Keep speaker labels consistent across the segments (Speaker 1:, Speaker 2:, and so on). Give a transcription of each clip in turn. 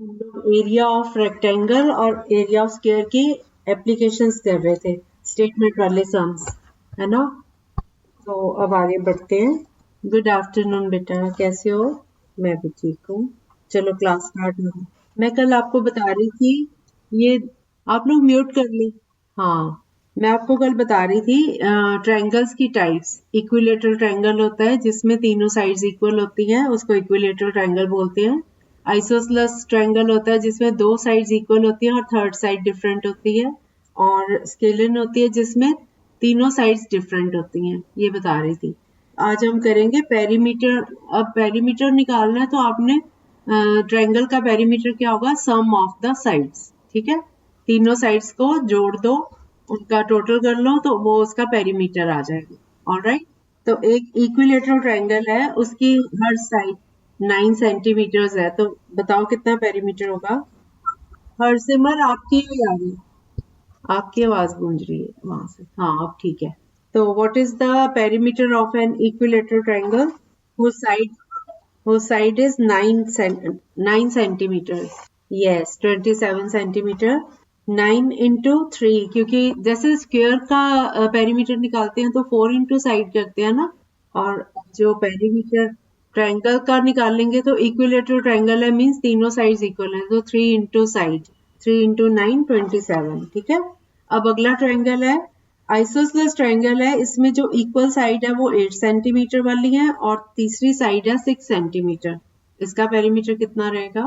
Speaker 1: हम लोग area of rectangle और एरिया ऑफ स्क्वायर की एप्लीकेशंस कर रहे थे, स्टेटमेंट वाले सम्स, है ना। तो अब आगे बढ़ते हैं। गुड आफ्टरनून बेटा, कैसे हो? मैं भी ठीक हूँ। चलो क्लास स्टार्ट करो। मैं कल आपको बता रही थी, ये आप लोग म्यूट कर ली। हाँ, मैं आपको कल बता रही थी ट्रायंगल्स की टाइप्स। इक्विलेटरल ट्रायंगल होता है जिसमें तीनों साइड्स इक्वल होती हैं, उसको इक्विलेटरल ट्रायंगल बोलते हैं। आइसोसेलेस ट्रायंगल होता है जिसमें दो साइड्स इक्वल होती हैं और थर्ड साइड डिफरेंट होती है। और स्केलिन होती है जिसमें तीनों साइड्स डिफरेंट होती हैं। ये बता रही थी। आज हम करेंगे पेरीमीटर। अब पेरीमीटर निकालना है तो आपने ट्रायंगल का पेरीमीटर क्या होगा? सम ऑफ द साइड्स। ठीक है, तीनों साइड्स को जोड़ दो, उनका टोटल कर लो तो वो उसका पेरीमीटर आ जाएगा। ऑलराइट, तो एक इक्विलेटरल ट्रायंगल है, उसकी हर साइड 9 सेंटीमीटर्स है, तो बताओ कितना पेरीमीटर होगा? हरसिमर आपकी ही आ रही, आपकी आवाज गूंज रही है वहां से। हाँ, अब ठीक है। तो what is the perimeter of an equilateral triangle whose side whose side is 9 centimeters? Yes, 27 centimetre. 9 into 3, क्योंकि जैसे स्क्वायर का पेरीमीटर निकालते हैं तो 4 इंटू साइड करते हैं ना, और जो पेरीमीटर ट्रायंगल का निकालेंगे तो इक्विलेटरल ट्रायंगल है, मींस तीनों साइड्स इक्वल हैं, तो 3 इंटू साइड, 3 इंटू 9 27। ठीक है, अब अगला ट्रायंगल है आइसोसेलेस ट्रायंगल है। इसमें जो इक्वल साइड है वो 8 सेंटीमीटर वाली है और तीसरी साइड है 6 सेंटीमीटर। इसका पेरीमीटर कितना रहेगा?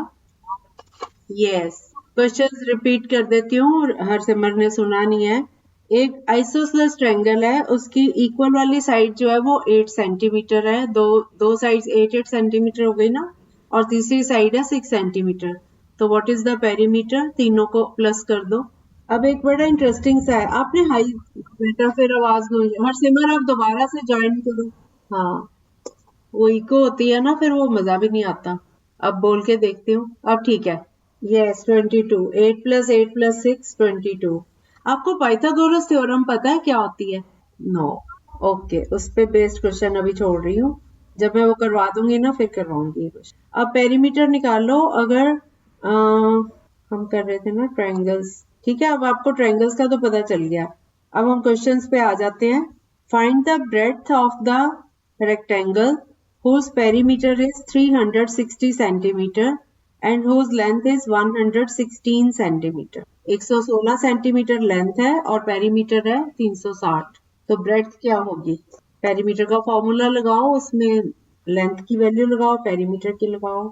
Speaker 1: यस, क्वेश्चन रिपीट कर देती हूँ, हरसिमर ने सुना नहीं है। एक आइसोसेलेस ट्रायंगल है, उसकी इक्वल वाली साइड जो है वो 8 सेंटीमीटर है, दो साइड्स 8 सेंटीमीटर हो गई ना, और तीसरी साइड है 6 सेंटीमीटर। तो व्हाट इज द पेरीमीटर? तीनों को प्लस कर दो। अब एक बड़ा इंटरेस्टिंग सा है, आपने हाई बेटा फिर आवाज गूंज, हरसिमर आप दोबारा से ज्वाइन करो। हाँ, वो इको होती है ना, फिर वो मजा भी नहीं आता। अब बोल के देखती हूँ, अब ठीक है। यस, 22। 8 plus 8 plus 6 22। आपको पाइथागोरस थ्योरम पता है क्या होती है? नो। ओके, उस पे बेस्ड क्वेश्चन अभी छोड़ रही हूँ, जब मैं वो करवा दूंगी ना फिर करवाऊंगी ये क्वेश्चन। अब पेरीमीटर निकाल लो। अगर हम कर रहे थे ना ट्रायंगल्स, ठीक है, अब आपको ट्रायंगल्स का तो पता चल गया। अब हम क्वेश्चंस पे आ जाते हैं। Find the breadth of the rectangle whose perimeter is 360 centimeter and whose length is 116 centimeter. 116 centimetre length है और पेरीमीटर है 360। तो ब्रेड्थ क्या होगी? पेरीमीटर का फॉर्मूला लगाओ, उसमें लेंथ की वैल्यू लगाओ, पेरीमीटर की लगाओ।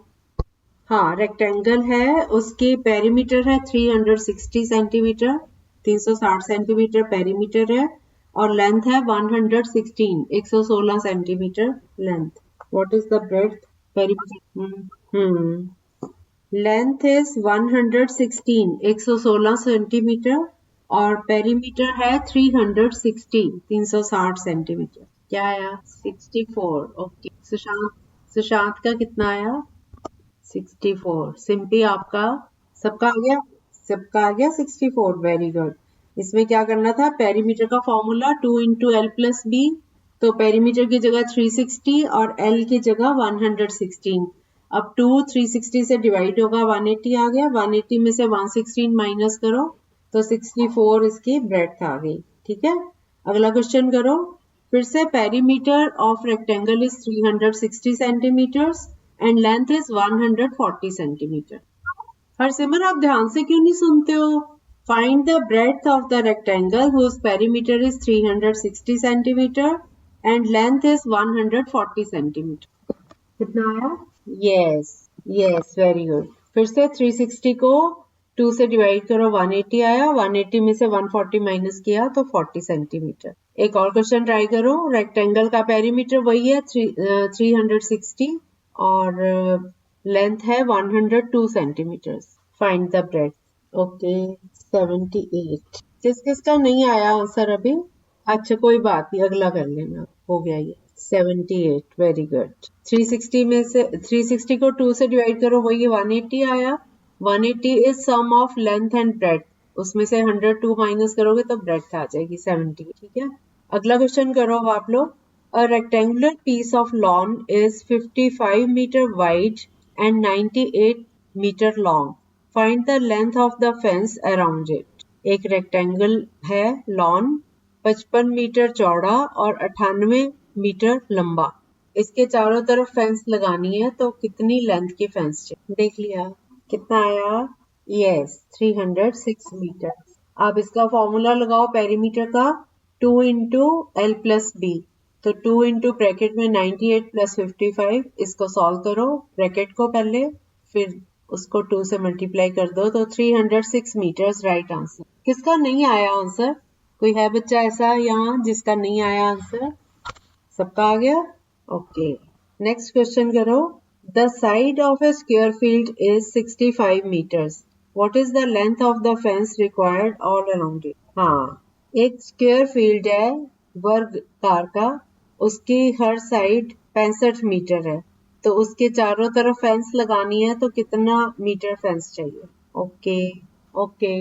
Speaker 1: हाँ, रेक्टेंगल है, उसकी पेरीमीटर है 360 सेंटीमीटर, 360 सेंटीमीटर पेरीमीटर है, और लेंथ है 116, 116 centimetre length. What is the breadth? Perimeter length is 116, 116 centimetre, और पेरीमीटर है 360, 360 सेंटीमीटर। क्या आया? 64। ओके, सुशांत का कितना आया? 64। सिंपी आपका? सबका आ गया? सबका आ गया 64। Very good. इसमें क्या करना था? पेरीमीटर का formula 2 into L plus B, तो पेरीमीटर की जगह 360 और एल की जगह 116। अब 2 360 से डिवाइड होगा, 180 आ गया, 180 में से 116 माइनस करो तो 64 इसकी ब्रेड्थ आ गई। ठीक है, अगला क्वेश्चन करो। फिर से perimeter of rectangle is 360 centimetres and length is 140 centimetre. Harsimar आप ध्यान से क्यों नहीं सुनते हो? Find the breadth of the rectangle whose perimeter is 360 centimetre and length is 140 centimetre. कितना आया? Yes, yes, very good. फिर से 360 को 2 से डिवाइड करो, 180 आया, 180 में से 140 माइनस किया तो 40 सेंटीमीटर। एक और क्वेश्चन ट्राई करो। रेक्टेंगल का पेरीमीटर वही है 360 और लेंथ है 102 centimetre. Find the breadth. Okay, 78। किस किस का नहीं आया आंसर अभी? अच्छा, कोई बात नहीं, अगला कर लेना, हो गया ये। 78, वेरी गुड। 360 में से 360 को 2 से डिवाइड करो, वही 180 आया। 180 is sum of length and breadth, उसमें से 102 माइनस करोगे तो ब्रेड्थ आ जाएगी 70। ठीक है, अगला क्वेश्चन करो अब आप लोग। A rectangular piece of lawn is 55 meter wide and 98 meter long. Find the length of the fence around it. एक रेक्टेंगल है लॉन 55 मीटर चौड़ा और 98 मीटर लंबा. इसके चारों तरफ फेंस लगानी है तो कितनी लेंथ की फेंस चाहिए? देख लिया कितना आया? Yes 306 metre. आप इसका फॉर्मूला लगाओ पेरीमीटर का 2 इंटू एल प्लस बी. तो 2 इंटू ब्रैकेट में 98 प्लस 55. इसको सॉल्व करो ब्रैकेट को पहले, फिर उसको 2 से मल्टीप्लाई कर दो तो 306 मीटर्स राइट आंसर. किसका नहीं आया आंसर? कोई है बच्चा ऐसा यहाँ जिसका नहीं आया आंसर? सबका आ गया? ओके. नेक्स्ट क्वेश्चन करो. The side of a square field is 65 meters. What is the length of the fence required all around it? हाँ, एक स्क्वायर फील्ड है वर्गाकार का, उसकी हर साइड 65 मीटर है, तो उसके चारों तरफ फेंस लगानी है तो कितना मीटर फेंस चाहिए? Okay okay.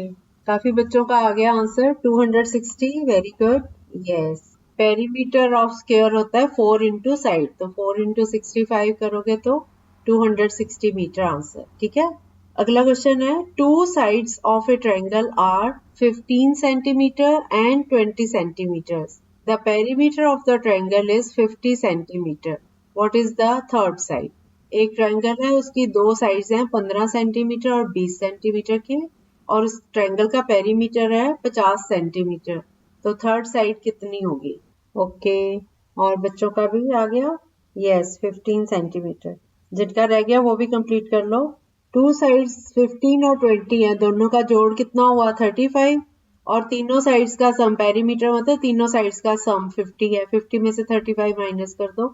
Speaker 1: काफी बच्चों का आ गया answer 260. Very good. Yes. Perimeter of square होता है 4 इंटू साइड, तो 4 इंटू 65 करोगे तो 260 मीटर आंसर. ठीक है. अगला क्वेश्चन है. 2 sides of a triangle are 15 centimeter and 20 centimeters. The perimeter of the triangle is 50 centimeter. What is the third side? एक ट्रायंगल है, उसकी 2 साइड्स हैं 15 सेंटीमीटर और 20 सेंटीमीटर के, और उस ट्रायंगल का पेरीमीटर है 50 सेंटीमीटर. तो थर्ड साइड कितनी होगी? ओके. और बच्चों का भी आ गया? Yes 15 centimetre. जिनका रह गया वो भी कंप्लीट कर लो. 2 साइड्स 15 और 20 है, दोनों का जोड़ कितना हुआ? 35. और तीनों साइड्स का सम, पेरीमीटर मतलब तीनों साइड्स का सम 50 है. 50 में से 35 माइनस कर दो,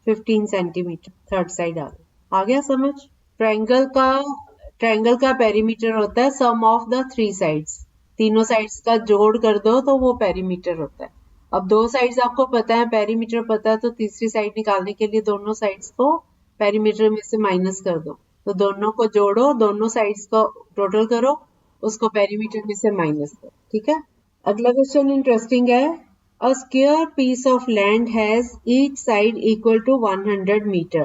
Speaker 1: 15 सेंटीमीटर थर्ड साइड आ गया समझ? ट्रायंगल का पेरीमीटर होता है सम ऑफ द 3 साइड्स. तीनों साइड्स का जोड़ कर दो तो वो पेरीमीटर होता है. अब 2 साइड्स आपको पता है, पेरीमीटर पता है, तो तीसरी साइड निकालने के लिए दोनों साइड्स को पेरीमीटर में से माइनस कर दो. तो दोनों को जोड़ो, दोनों साइड्स को टोटल करो, उसको पेरीमीटर में से माइनस करो. ठीक है. अगला क्वेश्चन इंटरेस्टिंग है. A square piece of land has each side equal to 100 meter.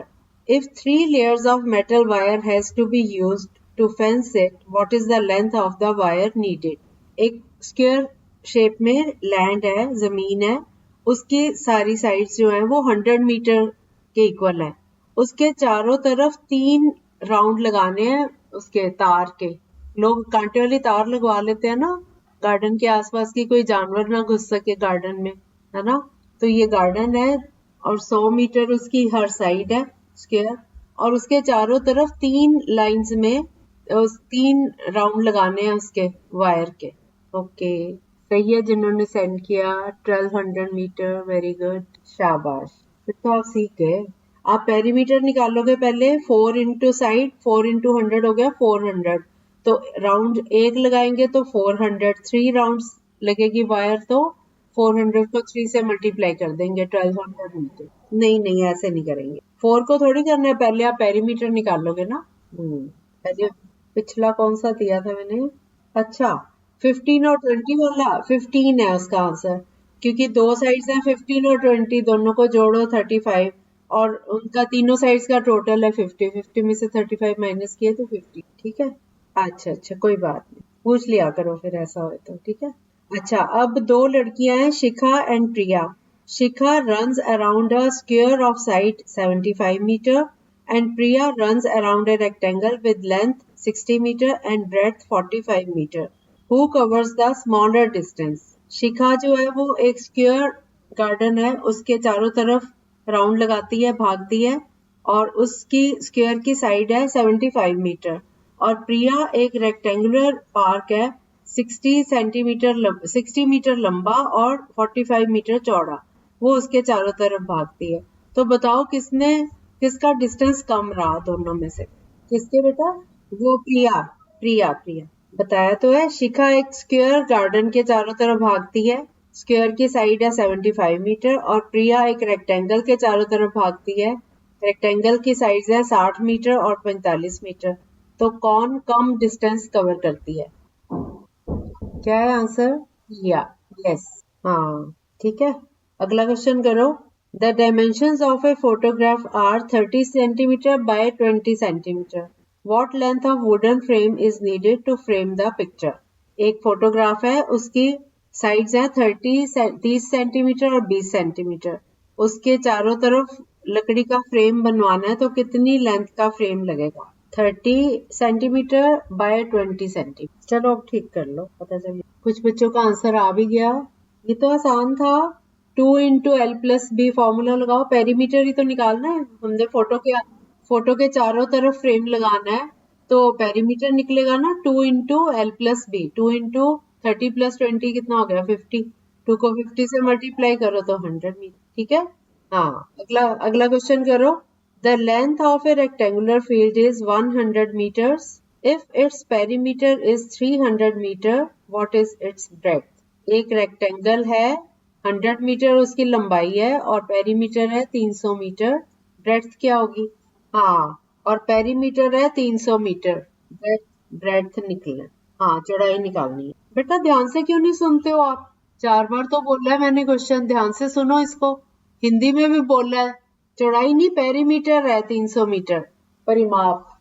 Speaker 1: If 3 layers of metal wire has to be used to fence it, what is the length of the wire needed? एक square shape में land है, जमीन है, उसकी सारी sides जो है वो 100 मीटर के इक्वल है. उसके चारों तरफ 3 राउंड लगाने हैं उसके तार के. लोग कांटे वाली तार लगवा लेते हैं ना, गार्डन के आसपास की कोई जानवर ना घुस सके गार्डन में, है ना. तो ये गार्डन है और 100 मीटर उसकी हर साइड है स्क्वायर, और उसके चारों तरफ 3 लाइंस में 3 राउंड लगाने हैं उसके वायर के. ओके. सही है जिन्होंने सेंड किया. 1200 मीटर. Very good. शाबाश. फिर तो आप सीख गए. आप पेरीमीटर निकालोगे पहले. 4 इंटू साइड, 4 इंटू 100 हो गया 400. तो राउंड 1 लगाएंगे तो 400. 3 राउंड्स लगेगी वायर, तो 400 को 3 से मल्टीप्लाई कर देंगे 1200 मीटर. नहीं ऐसे नहीं करेंगे. 4 को थोड़ी करना है, पहले आप पेरीमीटर निकालोगे ना. पहले पिछला कौन सा दिया था मैंने? अच्छा 15 और 20 वाला. 15 है उसका आंसर, क्योंकि 2 साइड्स हैं 15 और 20, दोनों को जोड़ो 35, और उनका तीनों साइड्स का टोटल है 50. 50 में से 35 माइनस किए तो 50. ठीक है. अच्छा कोई बात नहीं, पूछ लिया करो फिर ऐसा हो तो. ठीक है. अच्छा, अब 2 लड़कियां हैं, Shikha and Priya. Shikha runs around a square of side 75 meter and Priya runs around a rectangle with length 60 meter and breadth 45 meter. Who covers the smaller distance? शिखा जो है वो एक स्क्वायर गार्डन है, उसके चारों तरफ राउंड लगाती है, भागती है, और उसकी स्क्वायर की साइड है 75 मीटर. और प्रिया एक रेक्टेंगुलर पार्क है 60 मीटर लंबा और 45 मीटर चौड़ा, वो उसके चारों तरफ भागती है. तो बताओ किसका डिस्टेंस कम रहा दोनों में से? किसके बेटा? वो प्रिया. बताया तो है. शिखा एक स्क्वायर गार्डन के चारों तरफ भागती है, स्क्वायर की साइड है 75 मीटर, और प्रिया एक रेक्टेंगल के चारों तरफ भागती है, रेक्टेंगल की साइड है 60 मीटर और 45 मीटर. तो कौन कम डिस्टेंस कवर करती है? क्या है आंसर? यस. हाँ ठीक है. अगला क्वेश्चन करो. The dimensions of a photograph are 30 centimetre by 20 centimetre. What length of wooden frame is needed to frame the picture? एक फोटोग्राफ है, उसकी साइड्स है 30 सेंटीमीटर और 20 सेंटीमीटर. उसके चारों तरफ लकड़ी का फ्रेम बनवाना है, तो कितनी लेंथ का फ्रेम लगेगा? 30 सेंटीमीटर बाय 20 सेंटीमीटर. चलो अब ठीक कर लो, पता चल. कुछ बच्चों का आंसर आ भी गया. ये तो आसान था. 2 into L plus B formula लगाओ. पेरीमीटर ही तो निकालना है हमने. फोटो के चारों तरफ फ्रेम लगाना है, तो पेरीमीटर निकलेगा ना 2 into L plus B. 2 into 30 plus 20 कितना हो गया? 50. 2 को 50 से मल्टीप्लाई करो तो 100 मीटर. ठीक है. हाँ, अगला क्वेश्चन करो. The length of a rectangular field is 100 meters. If its perimeter is 300 metre, what is its breadth? एक रेक्टेंगल है, 100 मीटर उसकी लंबाई है और पेरीमीटर है 300 मीटर. ब्रेड्थ क्या होगी? हाँ, और पेरीमीटर है 300 मीटर. ब्रेड्थ निकलना. हाँ, चौड़ाई निकालनी है. बेटा ध्यान से क्यों नहीं सुनते हो आप? 4 बार तो बोला है मैंने क्वेश्चन. ध्यान से सुनो इसको. हिंदी में भी बोला है. चौड़ाई नहीं, पेरीमीटर है 300 मीटर. परिमाप.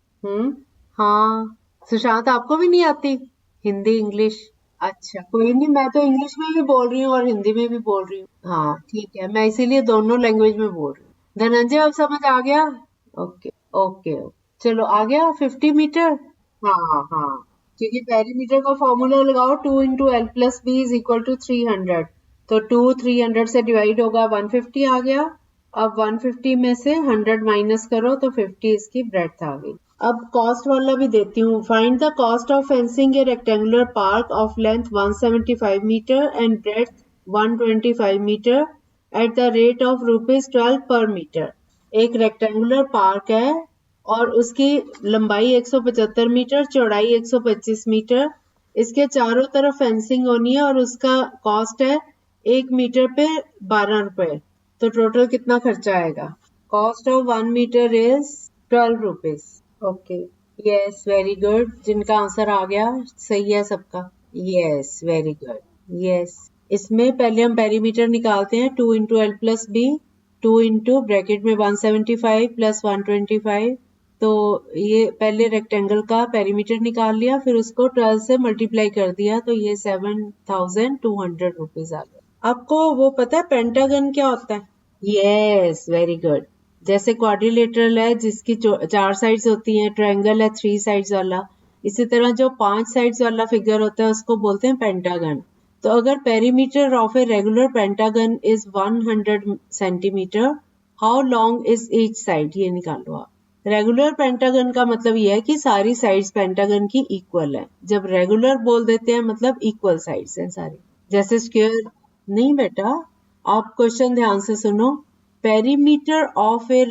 Speaker 1: हाँ, सुशांत आपको भी नहीं आती हिंदी इंग्लिश? अच्छा, कोई नहीं, मैं तो इंग्लिश में भी बोल रही हूँ और हिंदी में भी बोल रही हूँ. हाँ ठीक है, मैं इसीलिए दोनों लैंग्वेज में बोल रही हूँ. धनंजय अब समझ आ गया? Okay okay. चलो आ गया 50 मीटर. हाँ हाँ, क्योंकि पेरीमीटर का फॉर्मूला लगाओ. 2 into L plus B is equal to 300. तो 2 300 से डिवाइड होगा, 150 आ गया. अब 150 में से 100 माइनस करो तो 50 इसकी ब्रेड्थ आ गई. अब कॉस्ट वाला भी देती हूँ. Find the cost of fencing a rectangular park of length 175 metre and breadth 125 metre at the rate of ₹12 per metre. एक रेक्टेंगुलर पार्क है और उसकी लंबाई 175 मीटर, चौड़ाई 125 मीटर. इसके चारों तरफ फेंसिंग होनी है और उसका कॉस्ट है 1 मीटर पे 12 रुपए. तो टोटल कितना खर्चा आएगा? Cost of 1 metre is 12 rupees. Okay, yes, very good. जिनका आंसर आ गया सही है सबका. Yes, very good. यस, इसमें पहले हम पेरीमीटर निकालते हैं. 2 into L plus B. 2 into bracket में 175 प्लस 125. तो ये पहले रेक्टेंगल का पेरीमीटर निकाल लिया, फिर उसको 12 से मल्टीप्लाई कर दिया, तो ये 7200 रुपीज आ गया. आपको वो पता है पेंटागन क्या होता है? Yes, very good. जैसे क्वाड्रिलेटरल है जिसकी 4 साइड्स होती हैं, ट्रायंगल है 3 साइड्स वाला, इसी तरह जो 5 साइड्स वाला फिगर होता है उसको बोलते हैं पेंटागन. तो अगर perimeter of a regular pentagon is 100 centimetre, how long is each side? ये निकालो आप. रेगुलर पेंटागन का मतलब ये है कि सारी साइड्स पेंटागन की इक्वल है. जब रेगुलर बोल देते हैं मतलब इक्वल साइड्स हैं सारी. जैसे स्क्वायर नहीं बेटा, आप क्वेश्चन ध्यान से सुनो. Perimeter of a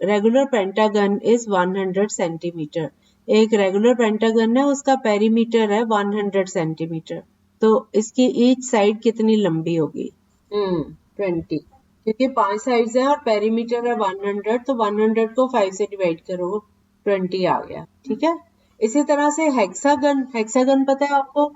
Speaker 1: regular pentagon is 100 centimetre. एक रेगुलर पेंटागन है, उसका पेरीमीटर है 100 सेंटीमीटर. तो इसकी ईच साइड कितनी लंबी होगी? 20. क्योंकि 5 साइड्स है और पेरीमीटर है 100, तो 100 को 5 से डिवाइड करो, 20 आ गया. ठीक है. इसी तरह से हेक्सागन. हेक्सागन पता है आपको?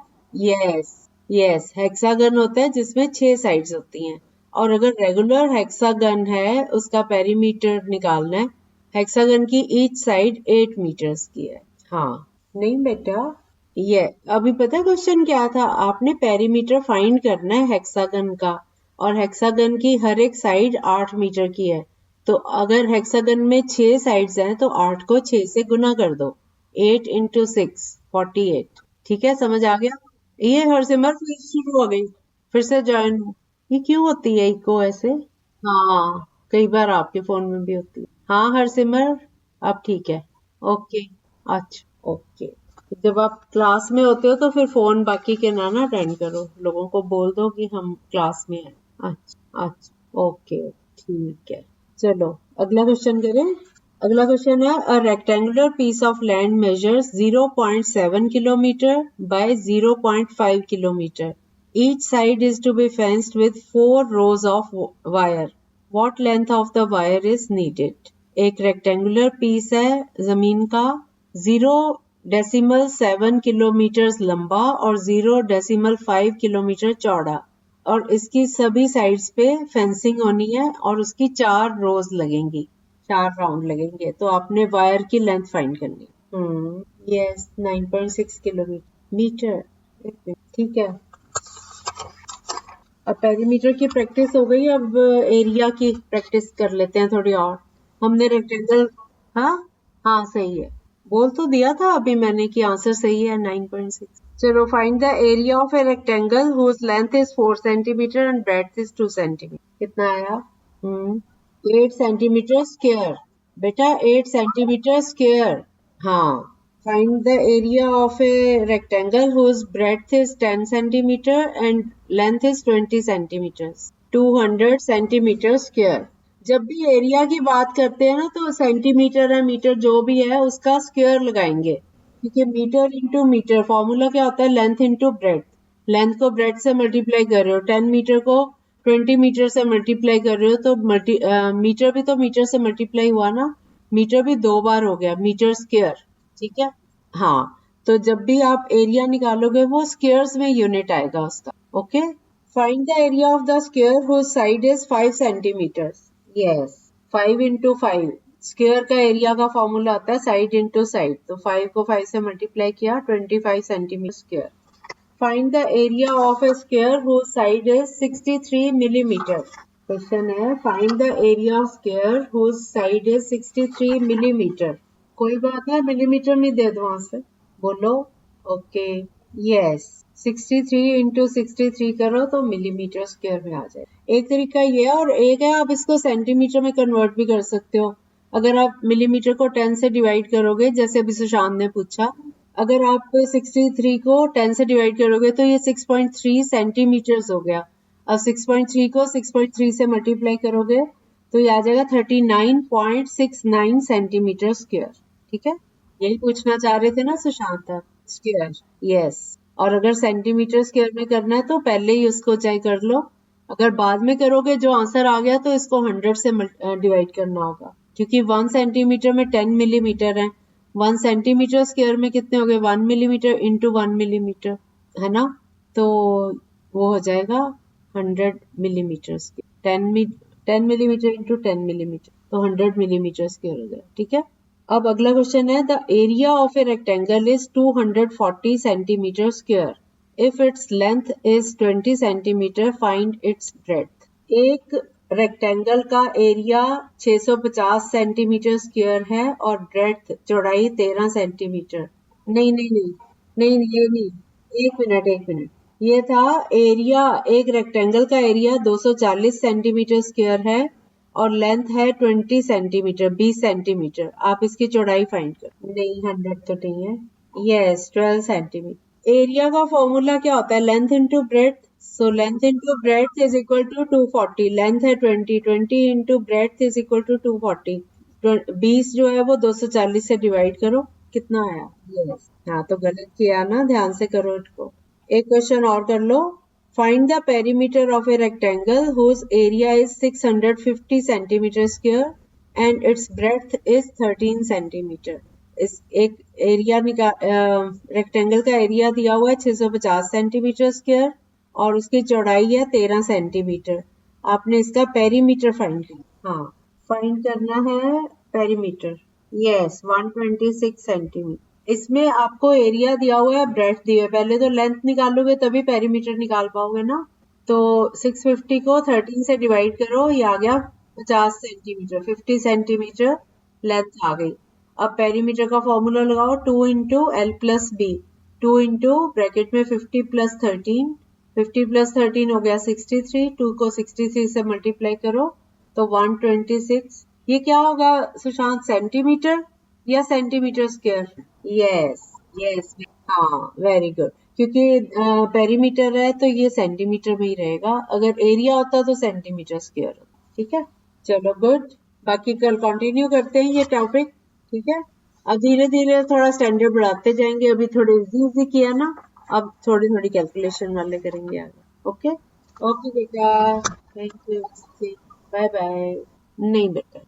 Speaker 1: यस, हेक्सागन होता है जिसमें 6 साइड्स होती हैं. और अगर रेगुलर हेक्सागन है, उसका पेरीमीटर निकालना है. हेक्सागन की ईच साइड 8 मीटर्स की है. हाँ, नहीं बेटा, ये अभी पता है क्वेश्चन क्या था? आपने पेरीमीटर फाइंड करना है हेक्सागन का, और हेक्सागन की हर एक साइड 8 मीटर की है. तो अगर हेक्सागन में 6 साइड्स हैं तो 8 को 6 से गुना कर दो. 8 इंटू 6 48. ठीक है, समझ आ गया? ये हरसिमर फिर शुरू हो गई, फिर से ज्वाइन. ये क्यों होती है इको ऐसे? हाँ, कई बार आपके फोन में भी होती है. हाँ हरसिमर, अब ठीक है. ओके, अच्छा, ओके. जब आप क्लास में होते हो तो फिर फोन बाकी के ना अटेंड करो. लोगों को बोल दो कि हम क्लास में हैं. अच्छा, ओके, ठीक है. चलो अगला क्वेश्चन करें. अगला क्वेश्चन है, a rectangular piece of land measures 0.7 kilometre by 0.5 kilometre. Each side is to be fenced with 4 rows of wire. What length of the wire is needed? एक रेक्टेंगुलर पीस है जमीन का, 0.7 किलोमीटर लंबा और 0.5 kilometre चौड़ा, और इसकी सभी साइड्स पे फेंसिंग होनी है और उसकी 4 रोज लगेंगी, 4 राउंड लगेंगे. तो आपने वायर की लेंथ फाइंड करनी. Yes 9.6 kilometre. ठीक है, अब पेरीमीटर की प्रैक्टिस हो गई, अब एरिया की प्रैक्टिस कर लेते हैं थोड़ी और। हमने रेक्टेंगल, हाँ हाँ सही है, बोल तो दिया था अभी मैंने कि आंसर सही है 9.6। चलो, find the area of a rectangle whose length is 4 centimetre and breadth is 2 centimetre. कितना आया? 8 सेंटीमीटर स्क्वायर। बेटा 8 सेंटीमीटर स्क्वायर। हाँ, find the area of a rectangle whose breadth is 10 centimeter and length is 20 centimeters. 200 centimeter square. जब भी area की बात करते हैं ना तो सेंटीमीटर है, मीटर जो भी है उसका स्क्वायर लगाएंगे, क्योंकि मीटर इंटू मीटर फॉर्मूला क्या होता है? Length into breadth. लेंथ को ब्रेड्थ से मल्टीप्लाई कर रहे हो, 10 मीटर को 20 मीटर से मल्टीप्लाई कर रहे हो, तो मीटर भी तो मीटर से मल्टीप्लाई हुआ ना, मीटर भी 2 बार हो गया, मीटर स्क्वायर। ठीक है, हाँ, तो जब भी आप एरिया निकालोगे वो स्क्वायर्स में यूनिट आएगा उसका। Okay, find the area of the square whose side is 5 centimetre. Yes, 5 into 5, square का एरिया का फॉर्मूला होता है साइड इंटू साइड, तो 5 को 5 से मल्टीप्लाई किया, 25 centimetre square. Find the area of a square whose side is 63 millimetre. Question है, find the area of square whose side is 63 millimetre. कोई बात है, मिलीमीटर में दे दो आंसर, बोलो। ओके, यस, 63 इंटू 63 करो तो मिलीमीटर स्क्वायर में आ जाए। एक तरीका ये है, और एक है आप इसको सेंटीमीटर में कन्वर्ट भी कर सकते हो। अगर आप मिलीमीटर को 10 से डिवाइड करोगे, जैसे अभी सुशांत ने पूछा, अगर आप 63 को 10 से डिवाइड करोगे तो ये 6.3 सेंटीमीटर्स हो गया। अब 6.3 को 6.3 से मल्टीप्लाई करोगे तो ये आ जाएगा 39.69 सेंटीमीटर स्क्वायर। ठीक है, यही पूछना चाह रहे थे ना सुशांत आप? Square, yes. और अगर सेंटीमीटर स्क्वायर में करना है तो पहले ही उसको चाहे कर लो, अगर बाद में करोगे जो आंसर आ गया तो इसको 100 से डिवाइड करना होगा, क्योंकि 1 सेंटीमीटर में 10 मिलीमीटर है। 1 सेंटीमीटर स्क्वायर में कितने हो गए? 1 मिलीमीटर इंटू 1 मिलीमीटर, है ना? तो वो हो जाएगा 100 millimetre square. 10 millimetre into 10 millimetre, तो 100 मिलीमीटर स्क्वायर हो जाएगा। ठीक है, अब अगला क्वेश्चन है, the area of a rectangle is 240 centimetre square if its length is 20 centimetre, find its breadth. एक रेक्टेंगल का एरिया 650 सेंटीमीटर स्क्वायर है और ब्रेड्थ चौड़ाई 13 सेंटीमीटर। नहीं नहीं नहीं नहीं, ये नहीं, एक मिनट, ये था एरिया, एक रेक्टेंगल का एरिया 240 सेंटीमीटर स्क्वायर है और लेंथ है 20 सेंटीमीटर, 20 सेंटीमीटर। आप इसकी चौड़ाई फाइंड करो। नहीं, 100 तो नहीं है। Yes, 12 centimetre. एरिया का फॉर्मूला क्या होता है? Length into breadth. So length into breadth is equal to 240। Length है 20, 20 into breadth is equal to 240। 20 जो है वो 240 से डिवाइड करो, कितना आया? यस, हाँ, तो गलत किया ना, ध्यान से करो इसको। एक क्वेश्चन और कर लो। Find the perimeter of a rectangle whose area is 650 centimeter square and its breadth is 13 centimeter. इस एक एरिया रेक्टेंगल का एरिया दिया हुआ है 650 सेंटीमीटर स्क्वायर और उसकी चौड़ाई है 13 सेंटीमीटर। आपने इसका पेरीमीटर फाइंड करना। हाँ, फाइंड करना है पेरीमीटर। Yes, 126 centimetre. इसमें आपको एरिया दिया हुआ है, ब्रेड्थ दी है, पहले तो लेंथ निकालोगे तभी पेरीमीटर निकाल पाओगे ना। तो 650 को 13 से डिवाइड करो, ये आ गया 50 सेंटीमीटर, 50 सेंटीमीटर लेंथ आ गई। अब पेरीमीटर का फॉर्मूला लगाओ, 2 into L plus B, 2 into bracket में 50 प्लस 13, 50 प्लस 13 हो गया 63, 2 को 63 से मल्टीप्लाई करो तो 126। ये क्या होगा सुशांत, सेंटीमीटर या सेंटीमीटर स्क्वायर? यस यस, हाँ, वेरी गुड, क्योंकि पेरीमीटर है तो ये सेंटीमीटर में ही रहेगा, अगर एरिया होता तो सेंटीमीटर स्क्वायर होता। ठीक है, चलो गुड, बाकी कल कंटिन्यू करते हैं ये टॉपिक। ठीक है, अब धीरे धीरे थोड़ा स्टैंडर्ड बढ़ाते जाएंगे, अभी थोड़े इजी किया ना, अब थोड़ी थोड़ी कैलकुलेशन वाले करेंगे आगे। ओके ओके बेटा, थैंक यू, बाय बाय। नहीं बेटा।